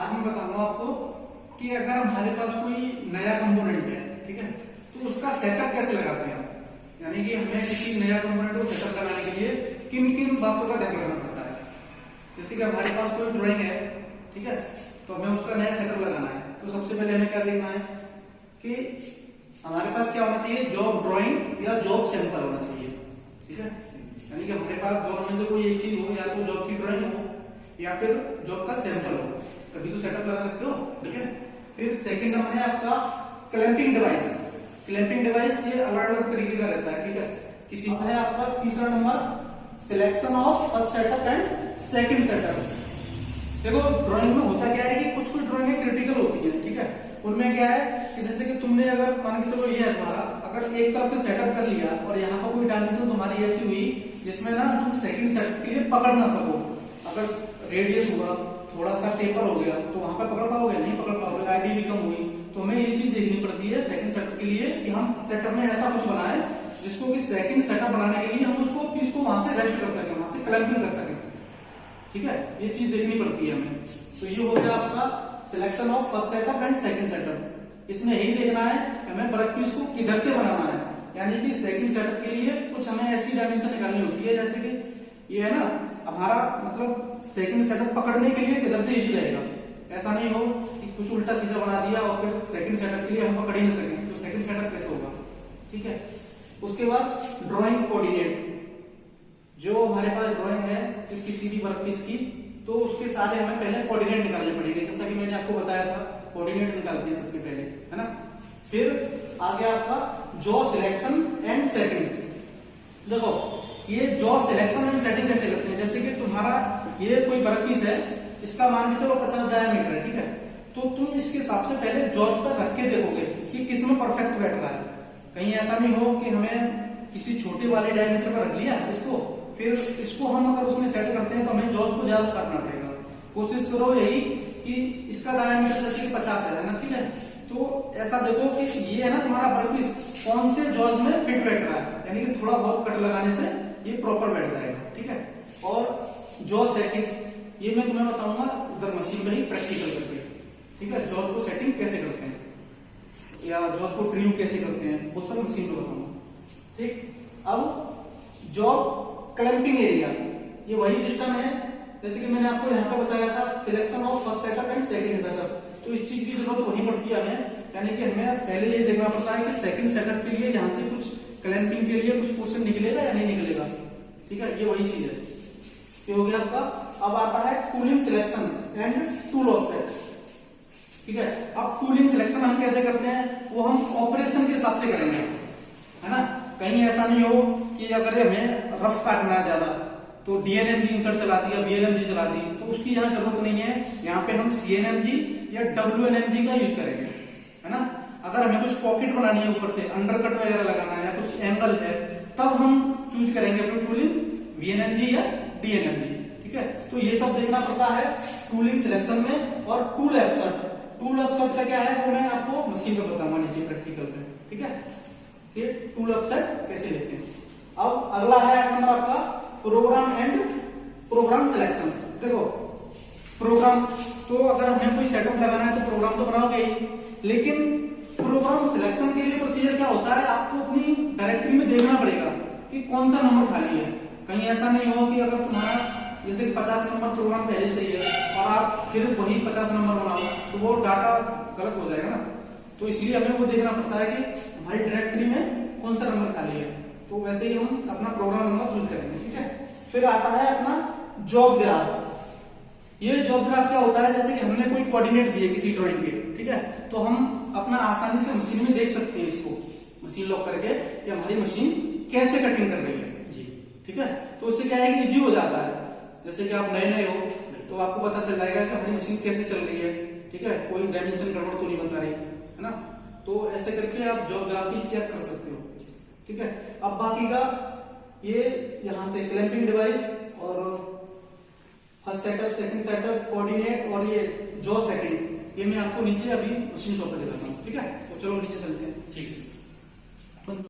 आज मैं बताऊंगा आपको कि अगर हमारे पास कोई नया कंपोनेंट है, ठीक है, तो उसका सेटअप कैसे लगाते हैं। यानी कि हमें किसी नया कंपोनेंट को सेटअप लगाने के लिए किन किन बातों का ध्यान रखना पड़ता है। जैसे कि हमारे पास कोई ड्राइंग है, ठीक है, तो हमें उसका नया सेटअप लगाना है। तो सबसे पहले हमें क्या देखना है कि हमारे पास क्या होना चाहिए, जॉब ड्राइंग या जॉब सैंपल होना चाहिए, ठीक है। यानी कि हमारे पास दोनों में से कोई एक चीज हो, या तो जॉब की ड्राइंग हो या फिर जॉब का सैंपल हो, तभी तो सेटअप लगा सकते हो, ठीक है। फिर सेकंड नंबर है आपका क्लैंपिंग डिवाइस। क्लैंपिंग डिवाइस ये अलग अलग तरीके का रहता है, ठीक है। किसी है आपका तीसरा number selection of first setup and second setup. देखो ड्राइंग में होता क्या है कि कुछ कुछ ड्राइंग क्रिटिकल होती है, ठीक है। उनमें क्या है कि जैसे कि तुमने अगर मान के चलो ये है तुम्हारा, अगर एक तरफ से सेटअप कर लिया और यहाँ पर कोई डायमेंशन तुम्हारी ऐसी हुई जिसमें ना तुम सेकंड सेटअप के लिए पकड़ ना सको, अगर रेडियस हुआ थोड़ा सा टेपर हो गया तो वहां पर पकड़ पाओगे, नहीं पकड़ पाओगे, आईडी भी कम हुई, तो हमें ये चीज देखनी पड़ती है सेकंड सेटअप के लिए कि हम सेटअप में ऐसा कुछ बनाए जिसको कि सेकंड सेटअप बनाने के लिए हम उसको पीस को वहां से रेस्ट कर सकें, वहां से क्लैंपिंग कर सकें, ठीक है। ये चीज देखनी पड़ती है हमें। तो ये हो गया आपका selection of first setup and second setup. इसमें यही देखना है हमें वर्क पीस को किधर से बनाना है। यानी कि सेकंड सेटअप के लिए कुछ हमें ऐसी डायमेंशन निकालनी होती है, जैसे कि ये है ना हमारा मतलब सेकंड सेटअप पकड़ने के लिए किधर से इजी रहेगा। ऐसा नहीं हो कि कुछ उल्टा सीधा बना दिया और फिर सेकंड सेटअप के लिए हम पकड़ ही नहीं सकें, तो सेकंड सेटअप कैसे होगा, ठीक है। उसके बाद ड्राइंग कोऑर्डिनेट, जो हमारे पास ड्राइंग है जिस किसी भी वर्क पीस की, तो उसके सारे हमें पहले कोऑर्डिनेट निकालने पड़ेंगे। जैसा कि मैंने आपको बताया था, कोऑर्डिनेट निकालती है सबसे पहले, है ना। फिर आगे आपका जॉ सिलेक्शन एंड सेटिंग। देखो ये जॉ सिलेक्शन एंड सेटिंग कैसे करते हैं, जैसे कि तुम्हारा ये कोई वर्क पीस है, इसका मान के चलो 50 डायमीटर है, ठीक है। तो तुम इसके हिसाब से पहले जॉज पर रख के देखोगे कि किस में परफेक्ट बैठ रहा है। कहीं ऐसा नहीं हो कि हमें किसी छोटे वाले डायमीटर पर रख लिया इसको, फिर इसको हम अगर उसमें सेट करते हैं तो हमें जॉज को ज्यादा काटना पड़ेगा। कोशिश करो यही कि इसका डायमीटर जैसे 50 है ना, ठीक है। तो ऐसा देखो कि ये है ना तुम्हारा वर्कपीस कौन से जॉज में फिट बैठ रहा है, यानी कि थोड़ा बहुत कट लगाने से ये प्रॉपर बैठ जाएगा, ठीक है। और जॉज सेटिंग ये मैं तुम्हें बताऊंगा उधर मशीन में ही प्रैक्टिकल करके, ठीक है। जॉज को सेटिंग कैसे करते हैं या जॉज को ट्रिम कैसे करते हैं वो सब मशीन को बताऊंगा, ठीक। अब जॉब क्लैंपिंग एरिया, ये वही सिस्टम है जैसे कि मैंने आपको यहाँ पर बताया था selection of first setup and second setup. तो इस चीज की जरूरत वही पड़ती है हमें, यानी कि हमें पहले ये देखना पड़ता है कि सेकंड सेटअप के लिए यहाँ से कुछ क्लैंपिंग के लिए कुछ पोर्शन निकलेगा या नहीं निकलेगा, ठीक है। ये वही चीज है। ये हो गया आपका। अब आता है tooling selection and tool offset, ठीक है। अब टूलिंग सिलेक्शन हम कैसे करते हैं, वो हम ऑपरेशन के हिसाब से करेंगे, है ना। कहीं ऐसा नहीं हो कि अगर हमें रफ काटना है ज्यादा तो डीएनएमजी इंसर्ट चला दी या बीएलएमजी चला दी, तो उसकी यहाँ जरूरत नहीं है। यहाँ पे हम सीएनएमजी या डब्ल्यूएनएमजी का यूज करेंगे, है ना। अगर हमें कुछ पॉकेट बनानी है ऊपर से अंडरकट वगैरह लगाना है या कुछ एंगल है, तब हम चूज करेंगे अपनी टूलिंग वीएनएमजी या डीएनएमजी, ठीक है। तो ये सब देखना पड़ता है टूलिंग सिलेक्शन में। और टूल ऑफसेट, टूल ऑफसेट का क्या है वो मैं आपको मशीन में बताऊंगा नीचे प्रैक्टिकल में, ठीक है। ये टूल ऑफसेट कैसे लेते हैं। अब अगला है नंबर आपका प्रोग्राम एंड प्रोग्राम सिलेक्शन। देखो प्रोग्राम तो अगर हमें कोई सेटअप लगाना है तो प्रोग्राम तो बनाओगे ही, लेकिन प्रोग्राम सिलेक्शन के लिए प्रोसीजर क्या होता है, आपको अपनी डायरेक्टरी में देखना पड़ेगा कि कौन सा नंबर खाली है। कहीं ऐसा नहीं हो कि अगर तुम्हारा जैसे 50 नंबर प्रोग्राम पहले से ही है और आप फिर वही 50 नंबर बनाओ तो वो डाटा गलत हो जाएगा ना। तो इसलिए हमें वो देखना पड़ता है कि हमारी डायरेक्टरी में कौन सा नंबर खाली है, तो वैसे ही हम अपना प्रोग्राम नंबर चूज करेंगे, ठीक है। फिर आता है अपना जॉब ग्राफ। ये जॉब ग्राफ क्या होता है, जैसे कि हमने कोई कोऑर्डिनेट दिए किसी ड्राइंग के, ठीक है, तो हम अपना आसानी से मशीन में देख सकते हैं इसको मशीन लॉक करके कि हमारी मशीन कैसे कटिंग कर रही है जी, ठीक है। तो उससे क्या है कि इजी हो जाता है। जैसे कि आप नए नए हो तो आपको पता चल जाएगा कि हमारी मशीन कैसे चल रही है, ठीक है, कोई डायमेंशन गड़बड़ तो नहीं बता रही है ना। तो ऐसे करके आप जॉब ग्राफ ही चेक कर सकते हो, ठीक है। अब बाकी का ये यहाँ से क्लैंपिंग डिवाइस और first setup second setup coordinate और ये जॉ सेटिंग, ये मैं आपको नीचे अभी मशीन शॉप पे दिखाता हूँ, ठीक है। तो चलो नीचे चलते हैं, ठीक है।